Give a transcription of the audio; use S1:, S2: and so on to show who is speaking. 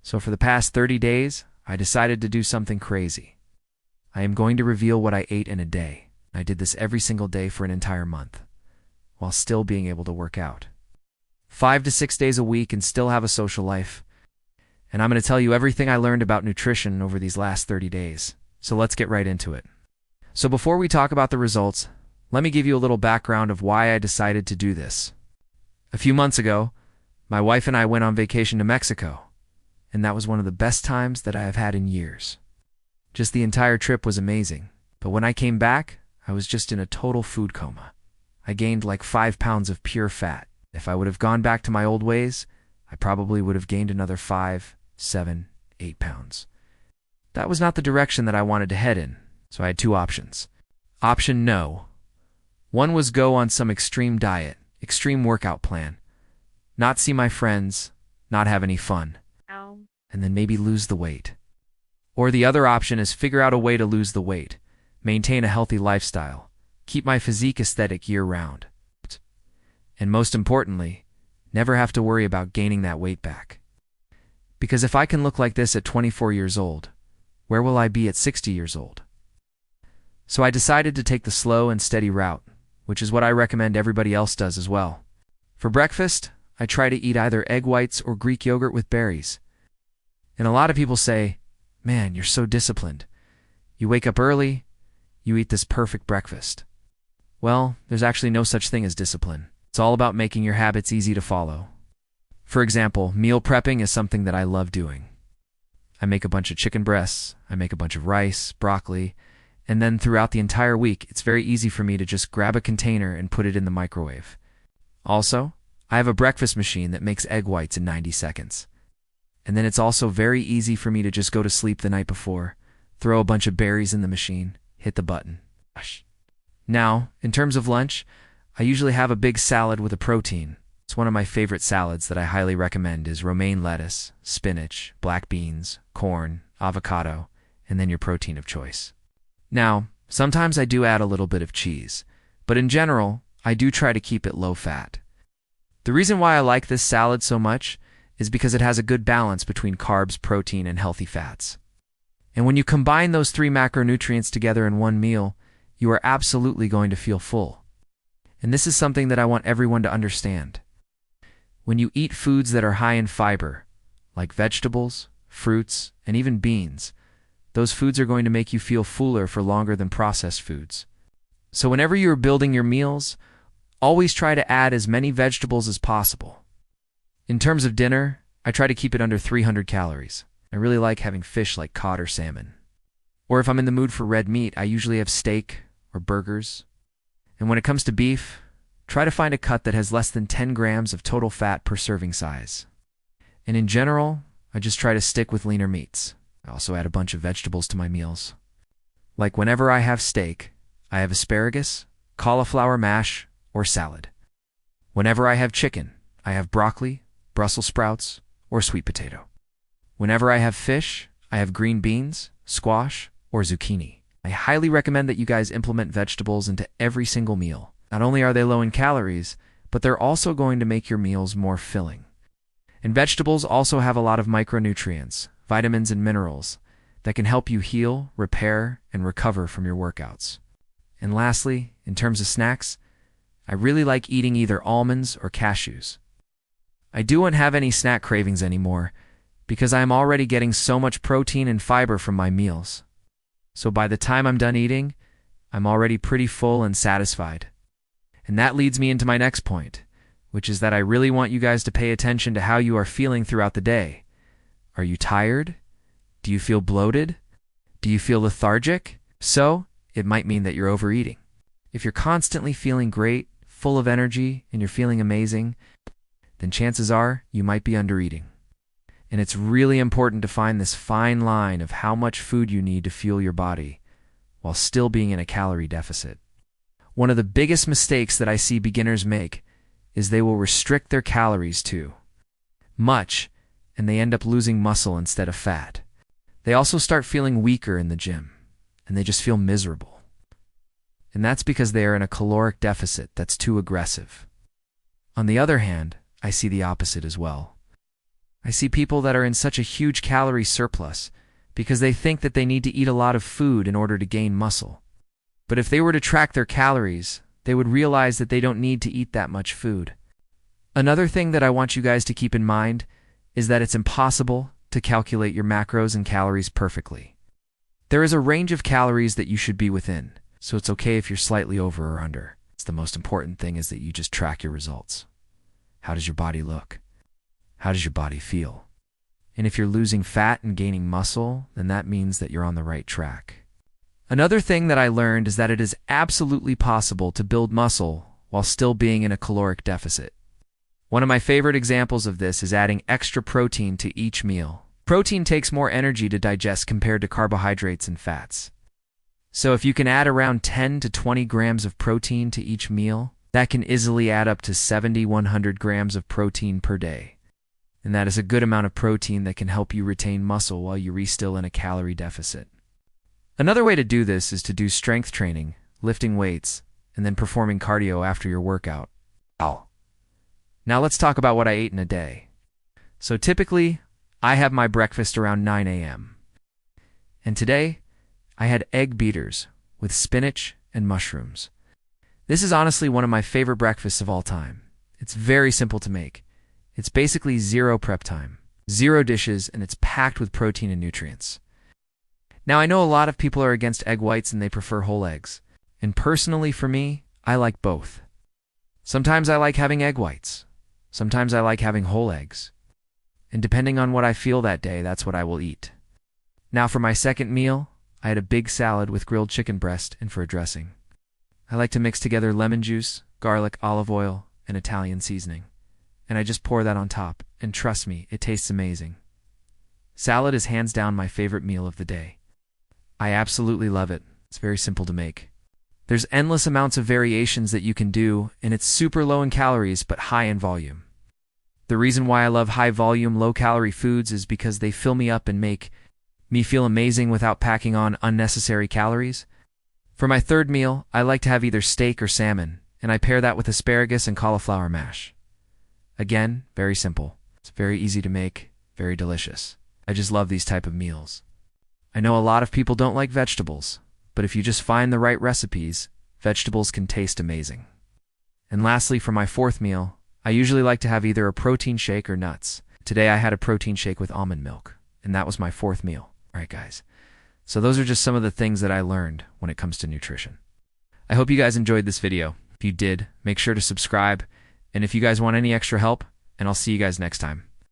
S1: So for the past 30 days, I decided to do something crazy. I am going to reveal what I ate in a day. I did this every single day for an entire month, while still being able to work out. 5 to 6 days a week and still have a social life. And I'm going to tell you everything I learned about nutrition over these last 30 days. So let's get right into it. So before we talk about the results, let me give you a little background of why I decided to do this. A few months ago, my wife and I went on vacation to Mexico, and that was one of the best times that I have had in years. Just the entire trip was amazing, but when I came back, I was just in a total food coma. I gained like 5 pounds of pure fat. If I would have gone back to my old ways, I probably would have gained another 5, 7, 8 pounds. That was not the direction that I wanted to head in, so I had 2 options. Option no. One was go on some extreme diet, extreme workout plan, not see my friends, not have any fun, and then maybe lose the weight. Or the other option is figure out a way to lose the weight, maintain a healthy lifestyle, keep my physique aesthetic year-round, and most importantly, never have to worry about gaining that weight back. Because if I can look like this at 24 years old, where will I be at 60 years old? So I decided to take the slow and steady route, which is what I recommend everybody else does as well. For breakfast, I try to eat either egg whites or Greek yogurt with berries. And a lot of people say, "Man, you're so disciplined. You wake up early, you eat this perfect breakfast." Well, there's actually no such thing as discipline. It's all about making your habits easy to follow. For example, meal prepping is something that I love doing. I make a bunch of chicken breasts, I make a bunch of rice, broccoli, and then throughout the entire week, it's very easy for me to just grab a container and put it in the microwave. Also, I have a breakfast machine that makes egg whites in 90 seconds. And then it's also very easy for me to just go to sleep the night before, throw a bunch of berries in the machine, hit the button. Now, in terms of lunch, I usually have a big salad with a protein. It's one of my favorite salads that I highly recommend is romaine lettuce, spinach, black beans, corn, avocado, and then your protein of choice. Now, sometimes I do add a little bit of cheese, but in general, I do try to keep it low fat. The reason why I like this salad so much is because it has a good balance between carbs, protein, and healthy fats. And when you combine those 3 macronutrients together in one meal, you are absolutely going to feel full. And this is something that I want everyone to understand. When you eat foods that are high in fiber, like vegetables, fruits, and even beans, those foods are going to make you feel fuller for longer than processed foods. So whenever you're building your meals, always try to add as many vegetables as possible. In terms of dinner, I try to keep it under 300 calories. I really like having fish like cod or salmon. Or if I'm in the mood for red meat, I usually have steak or burgers. And when it comes to beef, try to find a cut that has less than 10 grams of total fat per serving size. And in general, I just try to stick with leaner meats. I also add a bunch of vegetables to my meals. Like whenever I have steak, I have asparagus, cauliflower mash, or salad. Whenever I have chicken, I have broccoli, Brussels sprouts, or sweet potato. Whenever I have fish, I have green beans, squash, or zucchini. I highly recommend that you guys implement vegetables into every single meal. Not only are they low in calories, but they're also going to make your meals more filling. And vegetables also have a lot of micronutrients, vitamins and minerals that can help you heal, repair, and recover from your workouts. And lastly, in terms of snacks, I really like eating either almonds or cashews. I don't have any snack cravings anymore because I am already getting so much protein and fiber from my meals. So by the time I'm done eating, I'm already pretty full and satisfied. And that leads me into my next point, which is that I really want you guys to pay attention to how you are feeling throughout the day. Are you tired? Do you feel bloated? Do you feel lethargic? So, it might mean that you're overeating. If you're constantly feeling great, full of energy, and you're feeling amazing, then chances are you might be undereating. And it's really important to find this fine line of how much food you need to fuel your body while still being in a calorie deficit. One of the biggest mistakes that I see beginners make is they will restrict their calories too much, and they end up losing muscle instead of fat. They also start feeling weaker in the gym, and they just feel miserable. And that's because they are in a caloric deficit that's too aggressive. On the other hand, I see the opposite as well. I see people that are in such a huge calorie surplus because they think that they need to eat a lot of food in order to gain muscle. But if they were to track their calories, they would realize that they don't need to eat that much food. Another thing that I want you guys to keep in mind is that it's impossible to calculate your macros and calories perfectly. There is a range of calories that you should be within, so it's okay if you're slightly over or under. It's the most important thing is that you just track your results. How does your body look? How does your body feel? And if you're losing fat and gaining muscle, then that means that you're on the right track. Another thing that I learned is that it is absolutely possible to build muscle while still being in a caloric deficit. One of my favorite examples of this is adding extra protein to each meal. Protein takes more energy to digest compared to carbohydrates and fats. So if you can add around 10 to 20 grams of protein to each meal, that can easily add up to 70-100 grams of protein per day. And that is a good amount of protein that can help you retain muscle while you're still in a calorie deficit. Another way to do this is to do strength training, lifting weights, and then performing cardio after your workout. Now let's talk about what I ate in a day. So typically, I have my breakfast around 9 a.m. And today, I had egg beaters with spinach and mushrooms. This is honestly one of my favorite breakfasts of all time. It's very simple to make. It's basically zero prep time, zero dishes, and it's packed with protein and nutrients. Now I know a lot of people are against egg whites and they prefer whole eggs. And personally for me, I like both. Sometimes I like having egg whites. Sometimes I like having whole eggs. And depending on what I feel that day, that's what I will eat. Now for my second meal, I had a big salad with grilled chicken breast and for a dressing. I like to mix together lemon juice, garlic, olive oil, and Italian seasoning. And I just pour that on top, and trust me, it tastes amazing. Salad is hands down my favorite meal of the day. I absolutely love it. It's very simple to make. There's endless amounts of variations that you can do, and it's super low in calories but high in volume. The reason why I love high-volume, low-calorie foods is because they fill me up and make me feel amazing without packing on unnecessary calories. For my third meal, I like to have either steak or salmon, and I pair that with asparagus and cauliflower mash. Again, very simple. It's very easy to make, very delicious. I just love these type of meals. I know a lot of people don't like vegetables, but if you just find the right recipes, vegetables can taste amazing. And lastly, for my fourth meal, I usually like to have either a protein shake or nuts. Today I had a protein shake with almond milk, and that was my fourth meal. All right, guys. So those are just some of the things that I learned when it comes to nutrition. I hope you guys enjoyed this video. If you did, make sure to subscribe. And if you guys want any extra help, and I'll see you guys next time.